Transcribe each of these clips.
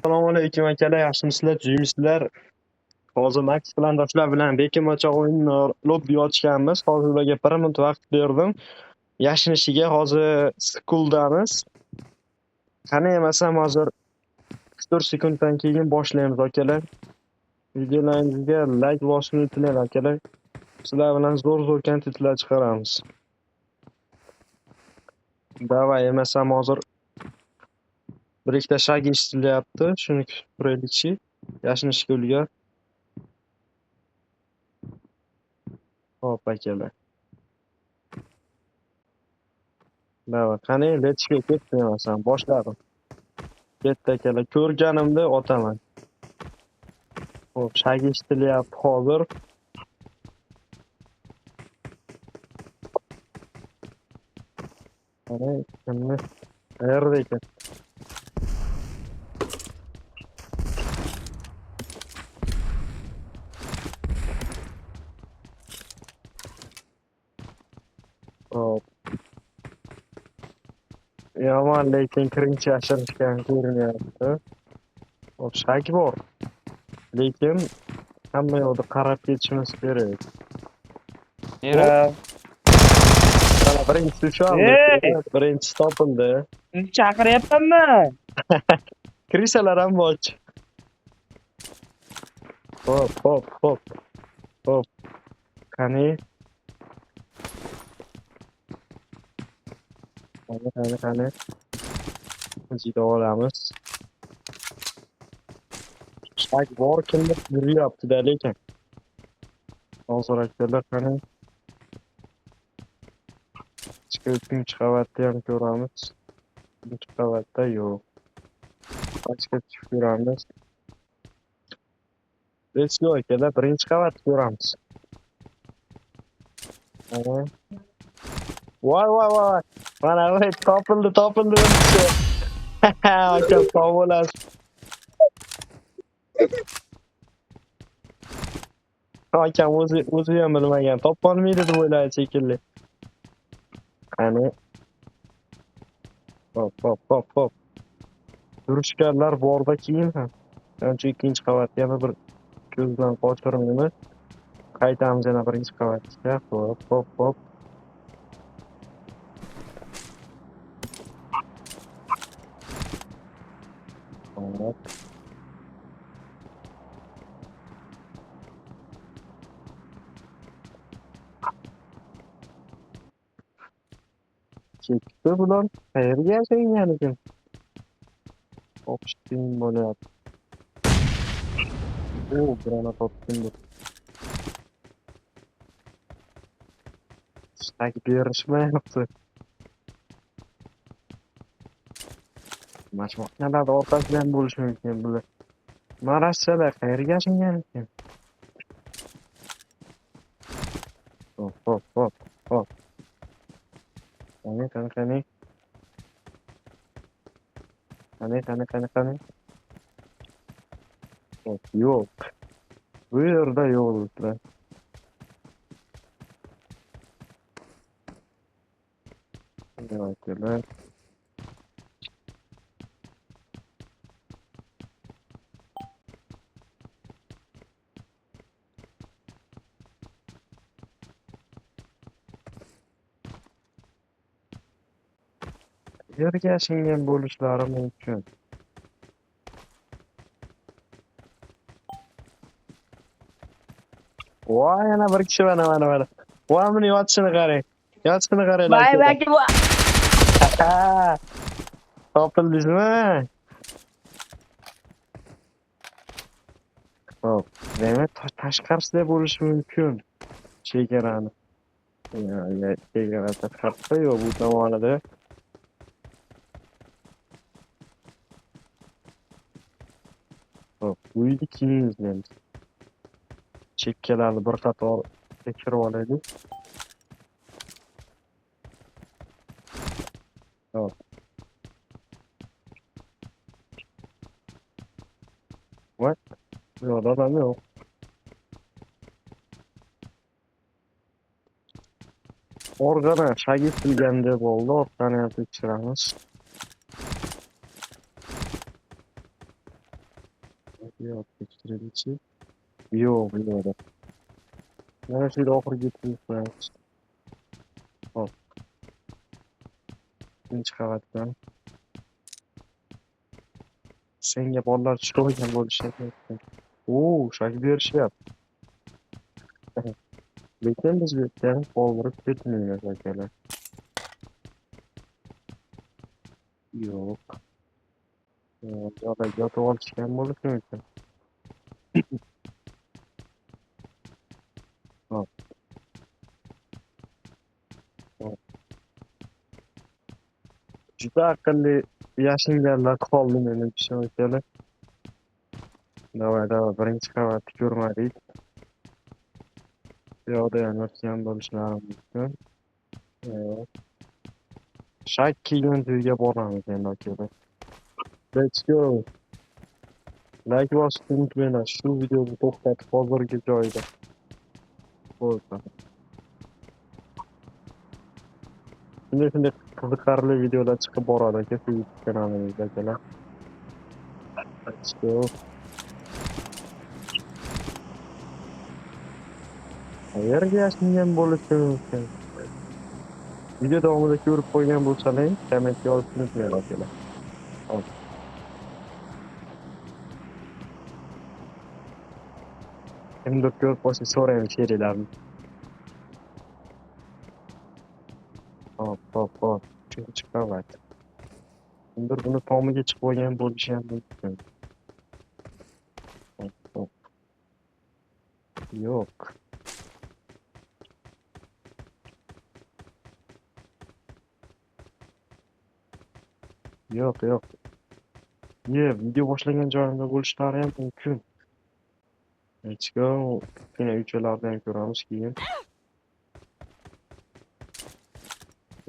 Assalomu alaykum akalar, yaxshimisizlar, jiymisizlar? Hozir Max bilan doshlar bilan bekimacha o'yinni lobbi ochganmiz. Hozir ularga 1 minut vaqt berdim. Yashinishiga hozir skuldamiz. Qani emasam hozir 3-4 sekunddan keyin boshlaymiz akalar. Videolaringizga like bosishni unutmang akalar. Sizlar bilan zo'r kontentlar chiqaramiz. Davay emasam hozir bir ikkita shag eshitilyapti. Shuni kutib turaylikchi. Yashinishga ulgar. Hop akalar. Davay, qani let's go ketdi emasam boshladim. Ketdi akalar. Ko'rganimda otaman. Hop, shag eshitilyapti hozir. Qani kimni qayerda ekan? Hop. Yomon, lekin kirinchi yashirishgan ko'rinyapti. Hop, shag bor. Lekin hamma yoqda qarab ketishimiz kerak. Yura. Mana birinchisi ushaldi. Ey! Birinchisi topildi. Sizni chaqiryapmanmi? Kirisalar ham och. Hop, hop, hop. Hop. Qani? Qani. Jida olamiz. Shag bor, kimdir yuryapti-da lekin. Hozir akalar qani. Ikkinchi qavatda ham ko'ramiz. Birinchi qavatda yo'q. Pastga tushib ko'ramiz. Let's go akalar, birinchi qavatni ko'ramiz. Voy. Mana voy topildi birinchisi. Aka sog' bo'lasiz. Akam o'zi ham bilmagan. Topolmaydi deb o'yladi shekilli. Qani. Hop. Durishganlar borda keyin ham. Ancha ikkinchi qavatga yana bir ko'zdan qochirmaymiz. Qaytamiz yana birinchi qavatga. Hop. Hop. Chekdi bular. Qayerga yashagan ekan? O'qishning bo'lyapti. Granat otdim. Shag berishmayapti. Mashinalarda orqasidan bo'lishi mumkin bular. Maraschalar qayerga yashagan ekan? Hop. Qani. Hop, yo'q. Bu yerda yo'q do'stlar. Akalar. Yerga yashagan bo'lishlari mumkin. Voy, yana bir kishi mana. Voy, buni yotishini qarang. Baybaki bu. Topildingizmi? Hop, demak tashqarisida bo'lishi mumkin. Chegarani. Chegara tashqarisida yo'q, bu tomonida. Hop, uyni keyin izlaymiz. Chekkalarni bir qator tekshirib olaylik. Hop. Voy, bu yoqda odam yo'q. Orqadan shag etilganda bo'ldi, orqani ham tekshiramiz. Yo'q, tekshirilishi. Yo'q, yo'q. Mana shu yerda oxirgi yetib hop, ikkinchi qavatdan. Senga bolalar tushib olgan bo'lishyapti. Shak berishyapti. Lekin biz bu yerda qoldirib ketmaymiz akalar. Yo'q. Joyda yotib olishgan bo'lishi mumkin. Hop, hop. Juda aqlli yashinganlar qoldi menimcha akalar. Davay, birinchi qavatni ko'rmadik. Bu yoqda ham yotgan bo'lishlari mumkin. Yo'q. Shak kelgan joyga boramiz endi akalar. Let's go. Like bosishni unutmanglar. Shu videoni to'xtatib hozirgi joyida. Bo'ldi. Shunday qiziqarli videolar chiqib boradi aka shu YouTube kanalimizda akalar. Let's go. Qayerga yashingan bo'lishi mumkin? Video davomida ko'rib qo'ygan bo'lsangiz, kommentga yozishni unutmanglar akalar. Hop. Kimdir ko'rib qolsa so'raymiz she'rlarni. Hop. Uchinchi qavat. Kimdir buni tomiga chiqib olgan bo'lishi ham mumkin. Hop. Yo'q. Yo'q. Video boshlagan joyimda bo'lishlari ham mumkin. Let's go. Yana uchalardan ko'ramiz keyin.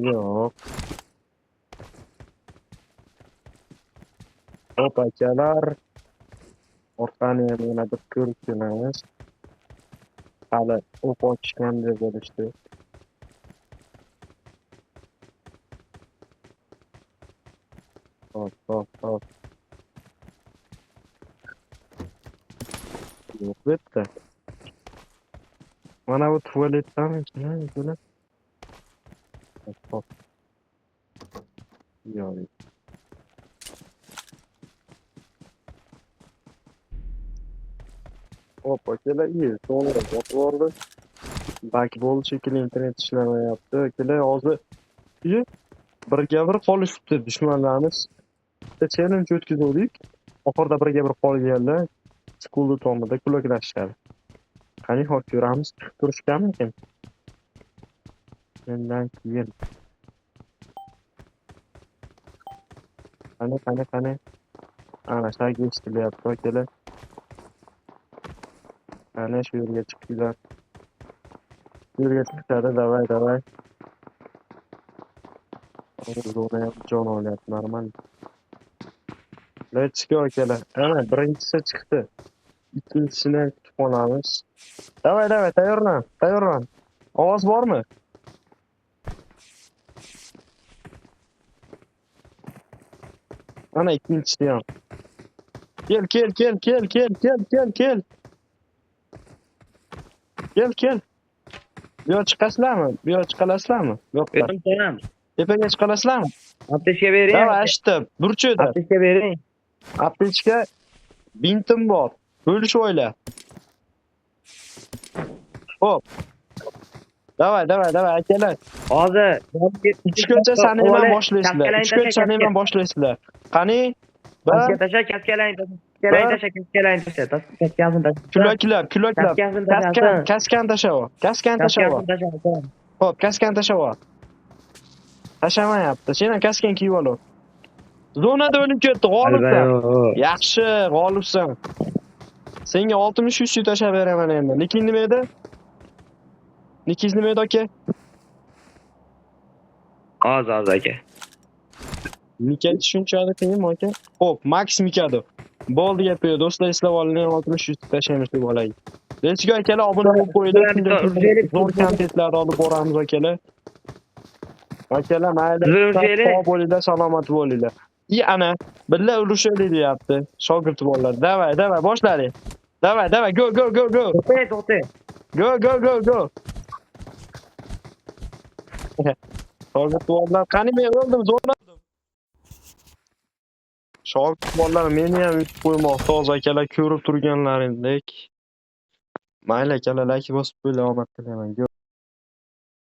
Yo'q. Hop akalar. Orqani ham yana bir ko'rib kelamiz. Hali o'q ochishganda bo'lishdi. Hop. Yo'q bu yerda. Mana bu tualetdan buni. Hop. Yo'q. Hop akalar, to'g'ri botib bordi. Bak bo'ldi shekilli internet ishlamayapti. Akalar hozir birga bir qolishibdi dushmanlarimiz. Bitta challenge o'tkazdik. Oxirida birga bir qolganlar skulni tomida kulaklashishadi. Qani hozir ko'ramiz, turishganmikin? Mendan keyin. Qani. Ana shagi eshitilyapti akalar. Ana shu yerga chiqinglar. Yerga chiqadi, davay. Zona ham jon olyapti, normal. Let's go akalar. Ana birinchisi chiqdi. Ikkinchisini kutib qolamiz. Davay, tayyorlan. Ovoz bormi? Ana ikkinchisi ham. Kel. Kel. Bu yoqqa chiqasizlarmi? Yo'qlar. Tepaga chiqalasizlarmi? Aptechka bering. Davay, ashitib. Burchida. Aptechka bering. Aptechka bintim bor. Bo'lishib o'yla. Hop. Davay akalar. Hozir 3 ko'cha saniyadan boshlaysizlar. Qani? Tasha, kaskalang tasha. Kuloklab. Kaskan tasha. Hop, kaskan tasha. Tashamayapti. Sen ham kaskan kiyib ol. Zonada o'lib ketdi, g'olibsan. Yaxshi, g'olibsan. Senga 63 tashab beraman endi. Lekin nima edi? Nikingiz nima edi aka? Oz aka. Mikadi shunchalik qiyinmi aka? Xo'p, Max Mikado. Bo'ldi gapi, do'stlar, eslab oling, 63 tashlaymiz deb olay. Let's go akalar, obuna bo'lib qo'yinglar. Zo'r kontentlarni olib boramiz akalar. Akalar, mayli. Sog' bo'linglar, salomat bo'linglar. ana billa urushaylik deyapti. Shogird bolalar. Davay, boshladik. Davay, go. To'xtang. Go. Shogird bolalar, qani men o'ldim, zo'rladim. Shogird bolalar meni ham yutib qo'ymoqda, hozir akalar ko'rib turganlaringdek. Mayli akalar, like bosib qo'yinglar, omad tilayman. Go.